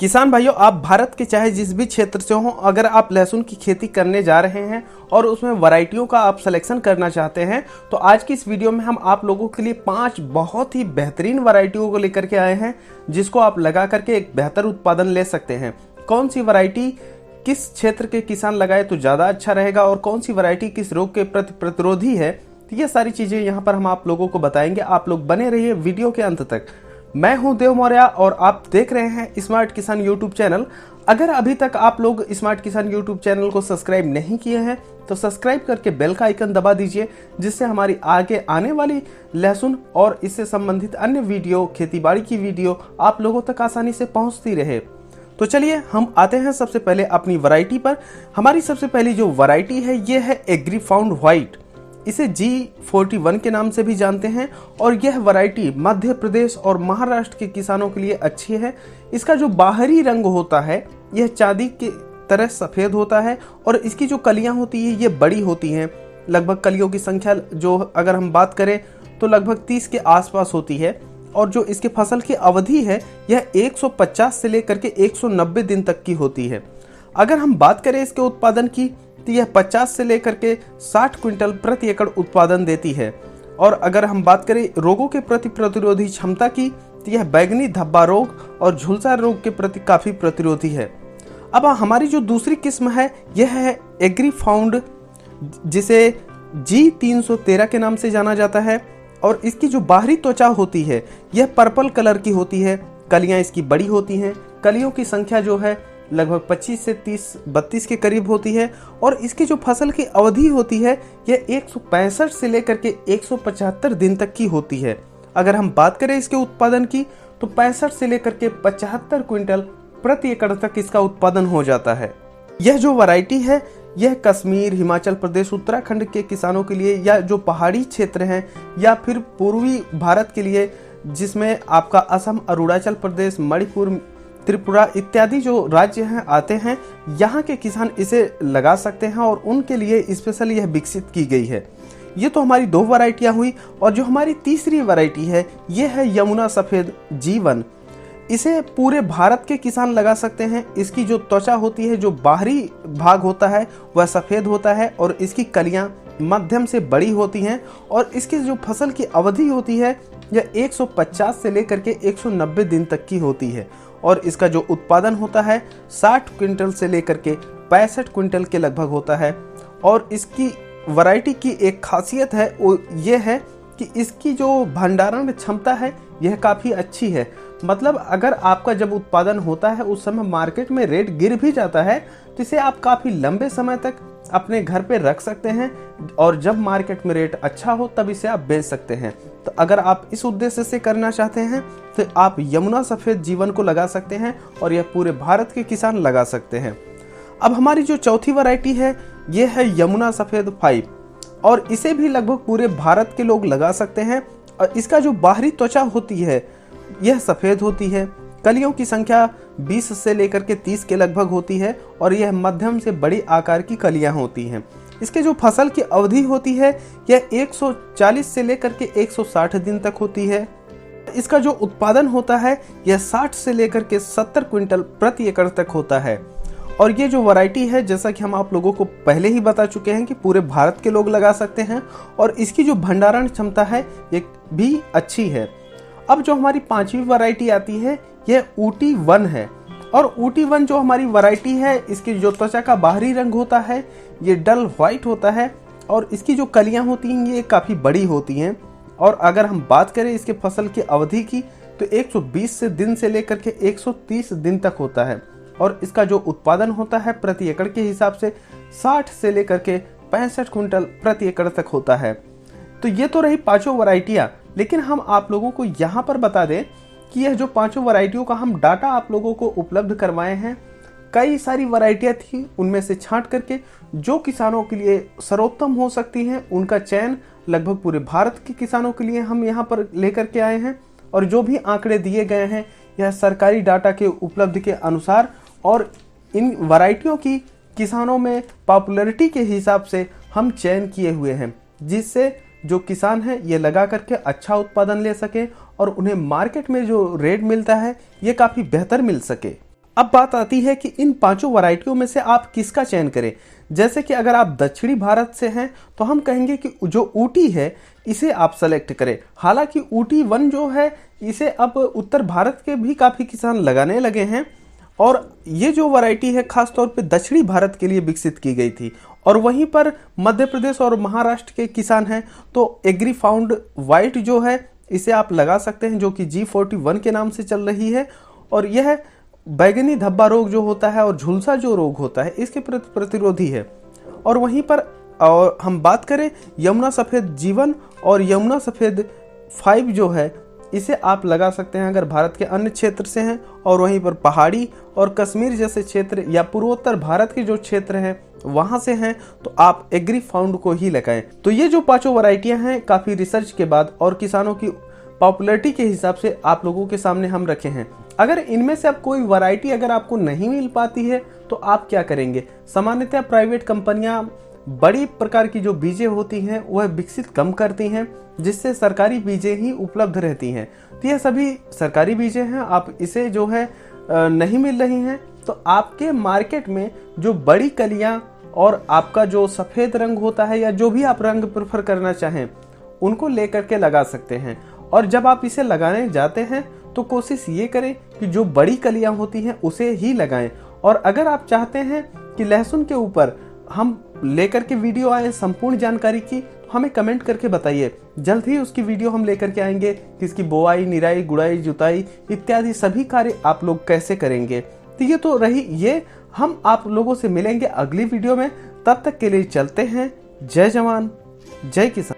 किसान भाइयों, आप भारत के चाहे जिस भी क्षेत्र से हो, अगर आप लहसुन की खेती करने जा रहे हैं और उसमें वैरायटियों का आप सिलेक्शन करना चाहते हैं, तो आज की इस वीडियो में हम आप लोगों के लिए 5 बहुत ही बेहतरीन वैरायटियों को लेकर के आए हैं, जिसको आप लगा करके एक बेहतर उत्पादन ले सकते हैं। कौन सी वैरायटी किस क्षेत्र के किसान लगाए तो ज़्यादा अच्छा रहेगा और कौन सी वैरायटी किस रोग के प्रति प्रतिरोधी है, तो ये सारी चीज़ें यहाँ पर हम आप लोगों को बताएंगे। आप लोग बने रहिए वीडियो के अंत तक। मैं हूं देव मौर्य और आप देख रहे हैं स्मार्ट किसान यूट्यूब चैनल। अगर अभी तक आप लोग स्मार्ट किसान यूट्यूब चैनल को सब्सक्राइब नहीं किए हैं तो सब्सक्राइब करके बेल का आइकन दबा दीजिए, जिससे हमारी आगे आने वाली लहसुन और इससे संबंधित अन्य वीडियो, खेतीबाड़ी की वीडियो आप लोगों तक आसानी से पहुंचती रहे। तो चलिए हम आते हैं सबसे पहले अपनी वैरायटी पर। हमारी सबसे पहली जो वैरायटी है ये है एग्रीफाउंड व्हाइट। इसे G41 के नाम से भी जानते हैं और यह वैरायटी मध्य प्रदेश और महाराष्ट्र के किसानों के लिए अच्छी है। इसका जो बाहरी रंग होता है यह चांदी की तरह सफ़ेद होता है और इसकी जो कलियां होती है ये बड़ी होती हैं। लगभग कलियों की संख्या जो अगर हम बात करें तो लगभग 30 के आसपास होती है और जो इसके फसल की अवधि है यह 150 से लेकर के 190 दिन तक की होती है। अगर हम बात करें इसके उत्पादन की तो यह 50 से लेकर के 60 क्विंटल प्रति एकड़ उत्पादन देती है। और अगर हम बात करें रोगों के प्रति प्रतिरोधी क्षमता की तो यह बैंगनी धब्बा रोग और झुलसा रोग के प्रति काफ़ी प्रतिरोधी है। अब हमारी जो दूसरी किस्म है यह है एग्रीफाउंड, जिसे G313 के नाम से जाना जाता है और इसकी जो बाहरी त्वचा होती है यह पर्पल कलर की होती है। कलियां इसकी बड़ी होती हैं। कलियों की संख्या जो है लगभग 25 से 32 के करीब होती है और इसकी जो फसल की अवधि होती है यह 165 से लेकर के 175 दिन तक की होती है। अगर हम बात करें इसके उत्पादन की तो 65 से लेकर के 75 क्विंटल प्रति एकड़ तक इसका उत्पादन हो जाता है। यह जो वैरायटी है यह कश्मीर, हिमाचल प्रदेश, उत्तराखंड के किसानों के लिए या जो पहाड़ी क्षेत्र हैं या फिर पूर्वी भारत के लिए, जिसमें आपका असम, अरुणाचल प्रदेश, मणिपुर, त्रिपुरा इत्यादि जो राज्य हैं आते हैं, यहाँ के किसान इसे लगा सकते हैं और उनके लिए स्पेशल यह विकसित की गई है। ये तो हमारी 2 वैरायटियाँ हुई और जो हमारी तीसरी वैरायटी है ये है यमुना सफ़ेद G1। इसे पूरे भारत के किसान लगा सकते हैं। इसकी जो त्वचा होती है, जो बाहरी भाग होता है वह सफ़ेद होता है और इसकी कलियाँ मध्यम से बड़ी होती हैं और इसकी जो फसल की अवधि होती है यह 150 से लेकर के 190 दिन तक की होती है और इसका जो उत्पादन होता है 60 क्विंटल से लेकर के 65 क्विंटल के लगभग होता है। और इसकी वैरायटी की एक खासियत है वो ये है कि इसकी जो भंडारण क्षमता है यह काफ़ी अच्छी है। मतलब अगर आपका जब उत्पादन होता है उस समय मार्केट में रेट गिर भी जाता है तो इसे आप काफ़ी लंबे समय तक अपने घर पे रख सकते हैं और जब मार्केट में रेट अच्छा हो तब इसे आप बेच सकते हैं। तो अगर आप इस उद्देश्य से करना चाहते हैं तो आप यमुना सफ़ेद G1 को लगा सकते हैं और यह पूरे भारत के किसान लगा सकते हैं। अब हमारी जो चौथी वैरायटी है ये है यमुना सफ़ेद 5 और इसे भी लगभग पूरे भारत के लोग लगा सकते हैं। और इसका जो बाहरी त्वचा होती है यह सफ़ेद होती है। कलियों की संख्या 20 से लेकर के 30 के लगभग होती है और यह मध्यम से बड़ी आकार की कलियां होती हैं। इसके जो फसल की अवधि होती है यह 140 से लेकर के 160 दिन तक होती है। इसका जो उत्पादन होता है यह 60 से लेकर के 70 क्विंटल प्रति एकड़ तक होता है। और ये जो वैरायटी है, जैसा कि हम आप लोगों को पहले ही बता चुके हैं कि पूरे भारत के लोग लगा सकते हैं और इसकी जो भंडारण क्षमता है ये भी अच्छी है। अब जो हमारी 5वीं वैरायटी आती है यह ऊटी-1 है और ऊटी-1 जो हमारी वैरायटी है इसकी जो त्वचा का बाहरी रंग होता है ये डल व्हाइट होता है और इसकी जो कलियां होती हैं ये काफ़ी बड़ी होती हैं। और अगर हम बात करें इसके फसल की अवधि की तो 120 दिन से लेकर के 130 दिन तक होता है और इसका जो उत्पादन होता है प्रति एकड़ के हिसाब से 60 से लेकर के 65 क्विंटल प्रति एकड़ तक होता है। तो ये तो रही 5 वैरायटियाँ, लेकिन हम आप लोगों को यहाँ पर बता दें कि यह जो 5 वैरायटियों का हम डाटा आप लोगों को उपलब्ध करवाए हैं, कई सारी वैरायटियाँ थी, उनमें से छांट करके जो किसानों के लिए सर्वोत्तम हो सकती हैं उनका चयन लगभग पूरे भारत के किसानों के लिए हम यहाँ पर लेकर के आए हैं। और जो भी आंकड़े दिए गए हैं यह सरकारी डाटा के उपलब्ध के अनुसार और इन वैरायटियों की किसानों में पॉपुलैरिटी के हिसाब से हम चयन किए हुए हैं, जिससे जो किसान हैं ये लगा करके अच्छा उत्पादन ले सके और उन्हें मार्केट में जो रेट मिलता है ये काफ़ी बेहतर मिल सके। अब बात आती है कि इन पांचों वैरायटियों में से आप किसका चयन करें। जैसे कि अगर आप दक्षिणी भारत से हैं तो हम कहेंगे कि जो ऊटी है इसे आप सेलेक्ट करें। हालांकि ऊटी 1 जो है इसे अब उत्तर भारत के भी काफ़ी किसान लगाने लगे हैं, और ये जो वैरायटी है खास तौर पे दक्षिणी भारत के लिए विकसित की गई थी। और वहीं पर मध्य प्रदेश और महाराष्ट्र के किसान हैं तो एग्री फाउंड वाइट जो है इसे आप लगा सकते हैं, जो कि G41 के नाम से चल रही है। और यह बैगनी धब्बा रोग जो होता है और झुलसा जो रोग होता है इसके प्रति प्रतिरोधी है। और वहीं पर और हम बात करें यमुना सफ़ेद G1 और यमुना सफ़ेद 5 जो है इसे आप लगा सकते हैं अगर भारत के अन्य क्षेत्र से हैं। और वहीं पर पहाड़ी और कश्मीर जैसे क्षेत्र या पूर्वोत्तर भारत के जो क्षेत्र हैं वहां से हैं तो आप एग्री फाउंड को ही लगाएं। तो ये जो पांचों वैरायटियां हैं काफ़ी रिसर्च के बाद और किसानों की पॉपुलैरिटी के हिसाब से आप लोगों के सामने हम रखे हैं। अगर इनमें से अब कोई वैरायटी अगर आपको नहीं मिल पाती है तो आप क्या करेंगे। सामान्यतः प्राइवेट कंपनियां बड़ी प्रकार की जो बीजें होती हैं वह विकसित कम करती हैं, जिससे सरकारी बीजें ही उपलब्ध रहती हैं। तो यह सभी सरकारी बीजें हैं, आप इसे जो है नहीं मिल रही हैं तो आपके मार्केट में जो बड़ी कलियां और आपका जो सफ़ेद रंग होता है या जो भी आप रंग प्रेफर करना चाहें उनको लेकर के लगा सकते हैं। और जब आप इसे लगाने जाते हैं तो कोशिश ये करें कि जो बड़ी कलियां होती हैं उसे ही लगाएं। और अगर आप चाहते हैं कि लहसुन के ऊपर हम लेकर के वीडियो आए संपूर्ण जानकारी की, हमें कमेंट करके बताइए। जल्द ही उसकी वीडियो हम लेकर के आएंगे कि इसकी बोआई, निराई, गुड़ाई, जुताई इत्यादि सभी कार्य आप लोग कैसे करेंगे। तो ये तो रही ये, हम आप लोगों से मिलेंगे अगली वीडियो में। तब तक के लिए चलते हैं। जय जवान जय किसान।